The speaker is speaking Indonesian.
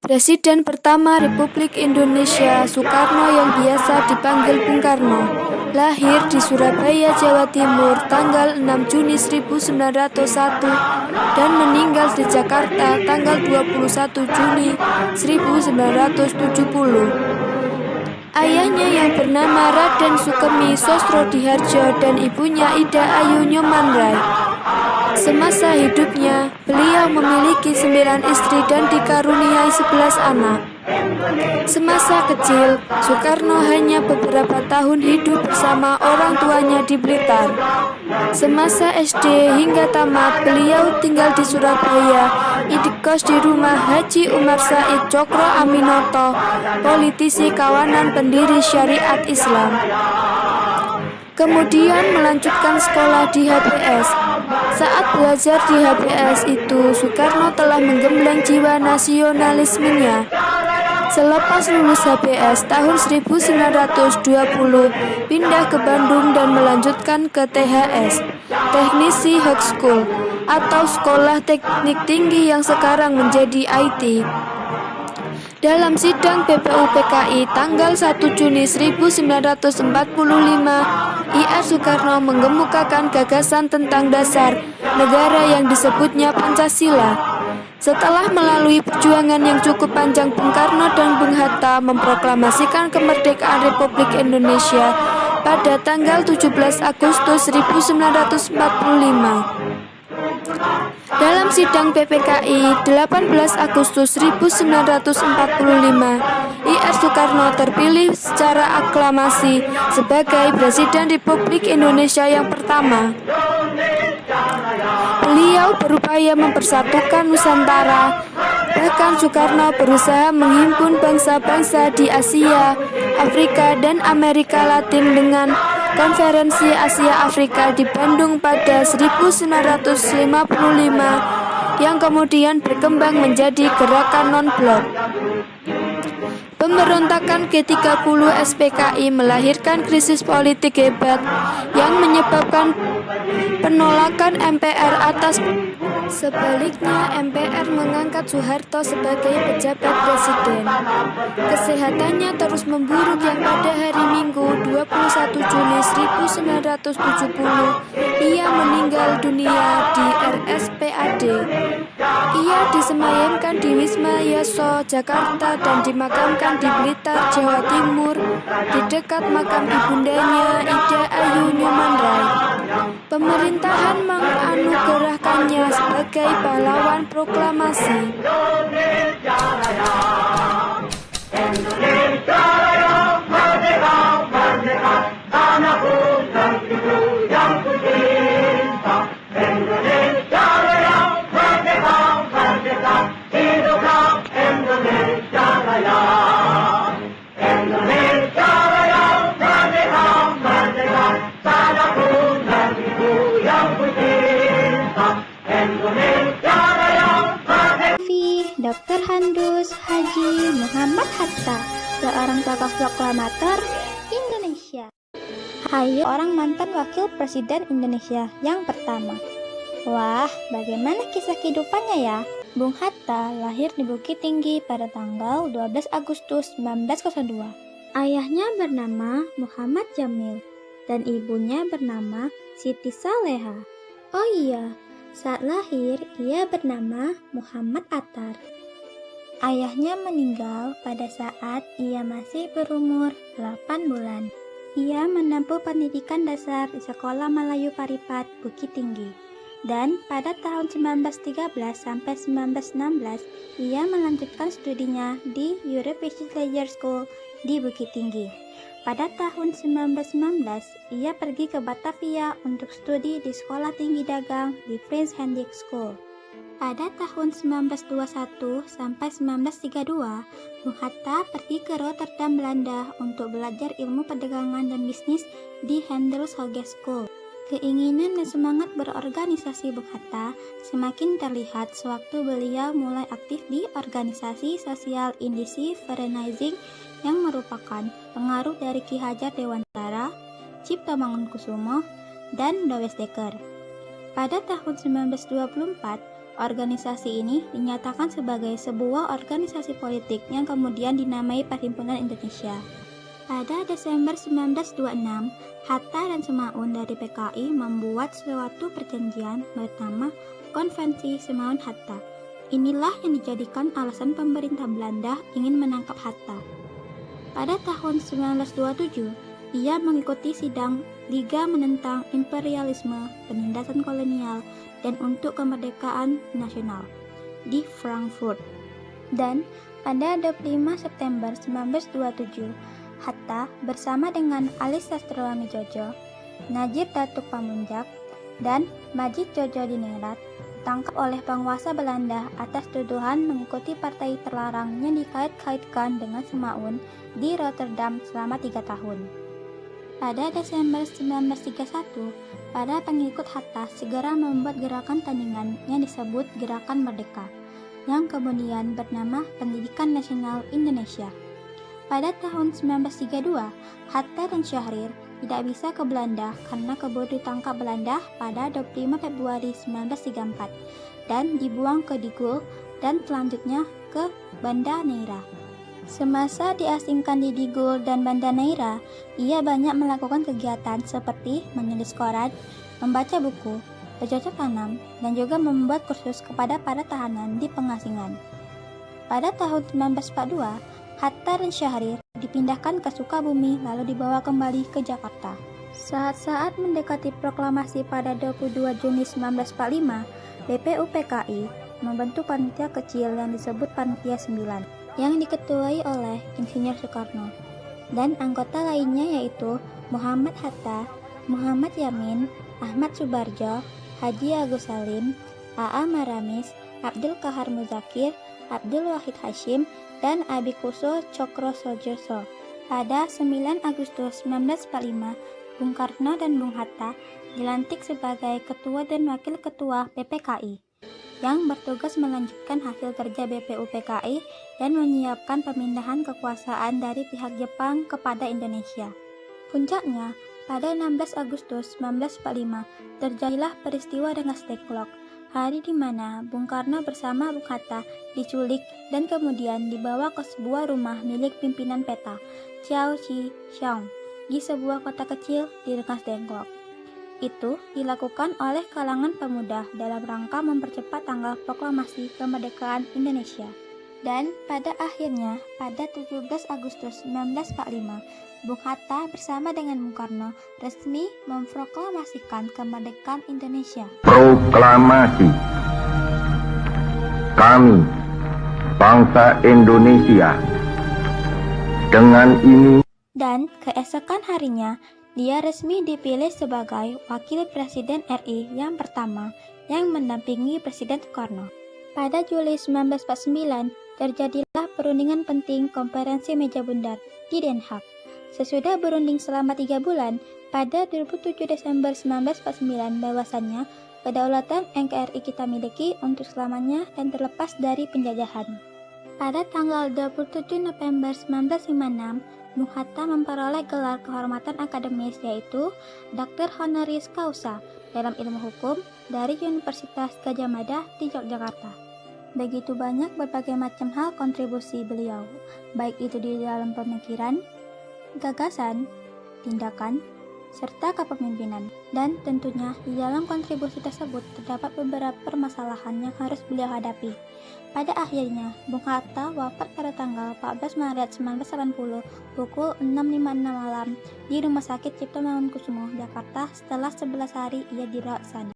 Presiden pertama Republik Indonesia Soekarno yang biasa dipanggil Bung Karno, lahir di Surabaya, Jawa Timur tanggal 6 Juni 1901 dan meninggal di Jakarta tanggal 21 Juni 1970. Ayahnya yang bernama Raden Sukemi Sosrodihardjo dan ibunya Ida Ayu Nyomanrai. Semasa hidupnya, beliau memiliki 9 istri dan dikaruniai 11 anak. Semasa kecil, Soekarno hanya beberapa tahun hidup bersama orang tuanya di Blitar. Semasa SD hingga tamat, beliau tinggal di Surabaya, indekos di rumah Haji Umar Said Cokro Aminoto, politisi kawanan pendiri syariat Islam. Kemudian melanjutkan sekolah di HBS. Saat belajar di HBS itu, Soekarno telah menggembleng jiwa nasionalismenya. Selepas lulus HBS tahun 1920, pindah ke Bandung dan melanjutkan ke THS, Teknisi High School, atau Sekolah Teknik Tinggi yang sekarang menjadi IT. Dalam sidang BPUPKI tanggal 1 Juni 1945, IR Soekarno mengemukakan gagasan tentang dasar negara yang disebutnya Pancasila. Setelah melalui perjuangan yang cukup panjang, Bung Karno dan Bung Hatta memproklamasikan kemerdekaan Republik Indonesia pada tanggal 17 Agustus 1945. Dalam sidang PPKI 18 Agustus 1945, IR Soekarno terpilih secara aklamasi sebagai Presiden Republik Indonesia yang pertama. Beliau berupaya mempersatukan Nusantara. Bahkan Soekarno berusaha menghimpun bangsa-bangsa di Asia, Afrika, dan Amerika Latin dengan Konferensi Asia Afrika di Bandung pada 1955 yang kemudian berkembang menjadi Gerakan Non-Blok. Pemberontakan G30 SPKI melahirkan krisis politik hebat yang menyebabkan penolakan MPR atas. Sebaliknya, MPR mengangkat Soeharto sebagai pejabat presiden. Kesehatannya terus memburuk yang pada hari Minggu 21 Juli 1970 ia meninggal dunia di RSPAD. Ia disemayamkan di Wisma Yaso, Jakarta dan dimakamkan di Blitar, Jawa Timur di dekat makam ibundanya Ida Ayu Nyomanrai. Pemerintahan menganugerahkannya sebagai pahlawan proklamasi. Indonesia Raya, merdeka, merdeka, tanahku negeriku yang kucinta. Indonesia Raya, merdeka, merdeka, hiduplah Indonesia Raya. Indonesia Raya, merdeka, merdeka, tanahku negeriku yang kucinta. Indonesia Raya, merdeka. Dr. Handus Haji Muhammad Hatta, seorang tokoh proklamator Indonesia. Hayo orang mantan wakil presiden Indonesia yang pertama. Wah, bagaimana kisah kehidupannya ya? Bung Hatta lahir di Bukit Tinggi pada tanggal 12 Agustus 1902. Ayahnya bernama Muhammad Jamil dan ibunya bernama Siti Saleha. Oh iya, saat lahir ia bernama Muhammad Attar. Ayahnya meninggal pada saat ia masih berumur 8 bulan. Ia menempuh pendidikan dasar di Sekolah Melayu Paripat, Bukit Tinggi. Dan pada tahun 1913 sampai 1916, ia melanjutkan studinya di European Leisure School di Bukit Tinggi. Pada tahun 1919, ia pergi ke Batavia untuk studi di Sekolah Tinggi Dagang di Prince Hendrik School. Pada tahun 1921 sampai 1932, Bung Hatta pergi ke Rotterdam, Belanda untuk belajar ilmu perdagangan dan bisnis di Handels Hogeschool. Keinginan dan semangat berorganisasi Bung Hatta semakin terlihat sewaktu beliau mulai aktif di organisasi sosial Indisi Vereniging yang merupakan pengaruh dari Ki Hajar Dewantara, Cipto Mangunkusumo, dan Dowes Dekker. Pada tahun 1924, organisasi ini dinyatakan sebagai sebuah organisasi politik yang kemudian dinamai Perhimpunan Indonesia. Pada Desember 1926, Hatta dan Semaun dari PKI membuat suatu perjanjian bernama Konvensi Semaun-Hatta. Inilah yang dijadikan alasan pemerintah Belanda ingin menangkap Hatta. Pada tahun 1927, ia mengikuti sidang Liga Menentang Imperialisme, Penindasan Kolonial, dan untuk Kemerdekaan Nasional di Frankfurt. Dan pada 25 September 1927, Hatta bersama dengan Ali Sastroamidjojo, Najib Datuk Pamunjak, dan Majid Djodjo-Diningrat ditangkap oleh penguasa Belanda atas tuduhan mengikuti partai terlarang yang dikait-kaitkan dengan Semaun di Rotterdam selama 3 tahun. Pada Desember 1931, para pengikut Hatta segera membuat gerakan tandingan yang disebut Gerakan Merdeka, yang kemudian bernama Pendidikan Nasional Indonesia. Pada tahun 1932, Hatta dan Syahrir tidak bisa ke Belanda karena keburu ditangkap Belanda pada 25 Februari 1934 dan dibuang ke Digul dan selanjutnya ke Banda Neira. Semasa diasingkan di Digul dan Banda Neira, ia banyak melakukan kegiatan seperti menulis koran, membaca buku, bercocok tanam, dan juga membuat kursus kepada para tahanan di pengasingan. Pada tahun 1942, Hatta dan Syahrir dipindahkan ke Sukabumi lalu dibawa kembali ke Jakarta. Saat-saat mendekati proklamasi pada 22 Juni 1945, BPUPKI membentuk panitia kecil yang disebut Panitia 9 yang diketuai oleh Insinyur Soekarno, dan anggota lainnya yaitu Muhammad Hatta, Muhammad Yamin, Ahmad Subarjo, Haji Agus Salim, A.A. Maramis, Abdul Kahar Muzakir, Abdul Wahid Hashim, dan Abikuso Cokro Sojoso. Pada 9 Agustus 1945, Bung Karno dan Bung Hatta dilantik sebagai Ketua dan Wakil Ketua PPKI yang bertugas melanjutkan hasil kerja BPUPKI dan menyiapkan pemindahan kekuasaan dari pihak Jepang kepada Indonesia. Puncaknya, pada 16 Agustus 1945 terjadilah peristiwa Rengas Dengklok, hari di mana Bung Karno bersama Bung Hatta diculik dan kemudian dibawa ke sebuah rumah milik pimpinan PETA, Chiao Chi Xiong, di sebuah kota kecil di Rengas Dengklok. Itu dilakukan oleh kalangan pemuda dalam rangka mempercepat tanggal proklamasi kemerdekaan Indonesia. Dan pada akhirnya, pada 17 Agustus 1945, Bung Hatta bersama dengan Bung Karno resmi memproklamasikan kemerdekaan Indonesia. Proklamasi. Kami, bangsa Indonesia, dengan ini. Dan keesokan harinya, dia resmi dipilih sebagai Wakil Presiden RI yang pertama yang mendampingi Presiden Soekarno. Pada Juli 1949, terjadilah perundingan penting Konferensi Meja Bundar di Den Haag. Sesudah berunding selama 3 bulan, pada 27 Desember 1949 bahwasannya kedaulatan NKRI kita miliki untuk selamanya dan terlepas dari penjajahan. Pada tanggal 27 November 1956, Bung Hatta memperoleh gelar kehormatan akademis yaitu Dr. Honoris Causa dalam ilmu hukum dari Universitas Gadjah Mada di Yogyakarta. Begitu banyak berbagai macam hal kontribusi beliau, baik itu di dalam pemikiran, gagasan, tindakan, serta kepemimpinan. Dan tentunya di dalam kontribusi tersebut terdapat beberapa permasalahan yang harus beliau hadapi. Pada akhirnya, Bung Hatta wafat pada tanggal 14 Maret 1980 pukul 6.56 malam di Rumah Sakit Cipto Mangunkusumo, Jakarta setelah 11 hari ia dirawat sana.